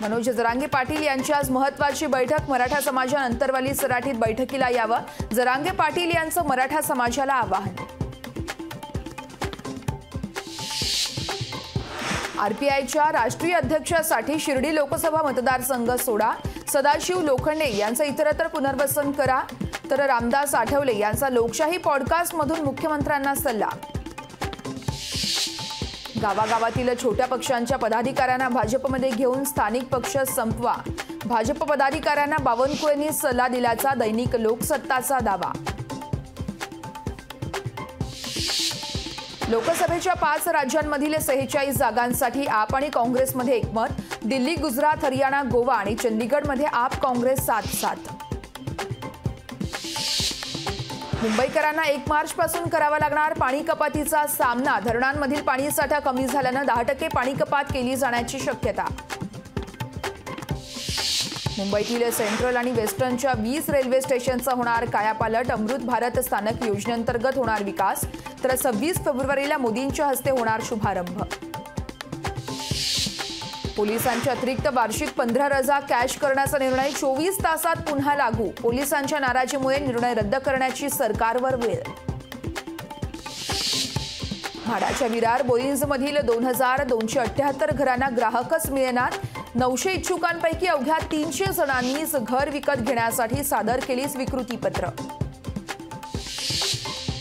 मनोज जरांगे पाटील यांची आज महत्त्वाची बैठक। मराठा समाजानं अंतरवाली सराटीत बैठकीला यावं, जरांगे पाटील यांचं मराठा समाजाला आवाहन। आरपीआयच्या राष्ट्रीय अध्यक्षासाठी शिर्डी लोकसभा मतदारसंघ सोडा, सदाशिव लोखंडे यांचं इतरत्र पुनर्वसन करा, तर रामदास आठवले यांचा लोकशाही पॉडकास्टमधून मुख्यमंत्र्यांना सल्ला। गावागावातील छोट्या पक्षांच्या पदाधिकाऱ्यांना भाजपमध्ये घेऊन स्थानिक पक्ष संपवा, भाजप पदाधिकाऱ्यांना बावनकुळेंनी सल्ला दिल्याचा दैनिक लोकसत्ताचा दावा। लोकसभेच्या 5 राज्यांमधील 46 जागांसाठी आप आणि काँग्रेसमध्ये एकमत। दिल्ली, गुजरात, हरियाणा, गोवा आणि चंदीगडमध्ये आप काँग्रेस 7-7। मुंबईकरांना 1 मार्चपासून करावा लागणार पाणी कपातीचा सामना। धरणांमधील पाणीसाठा कमी झाल्यानं 10% पाणी कपात केली जाण्याची शक्यता। मुंबईतील सेंट्रल आणि वेस्टर्नच्या 20 रेल्वे स्टेशनचा होणार कायापालट। अमृत भारत स्थानक योजनेअंतर्गत होणार विकास, तर 26 फेब्रुवारीला मोदींच्या हस्ते होणार शुभारंभ। पोलिसांच्या अतिरिक्त वार्षिक 15 रजा कॅश करण्याचा निर्णय 24 तासात पुन्हा लागू। पोलिसांच्या नाराजीमुळे निर्णय रद्द करण्याची सरकारवर वेळ। म्हाडाच्या विरार बोरिन्समधील 2278 घरांना ग्राहकच मिळणार। 900 इच्छुकांपैकी अवघ्या 300 जणांनीच घर विकत घेण्यासाठी सादर केली स्वीकृतीपत्र।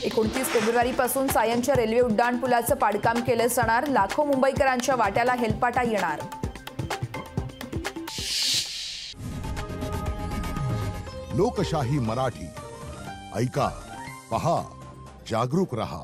29 फेब्रुवारीपासून सायनच्या रेल्वे उड्डाणपुलाचं पाडकाम केलं जाणार। लाखो मुंबईकरांच्या वाट्याला हेलपाटा येणार। लोकशाही मराठी ऐका, पहा, जागरूक रहा।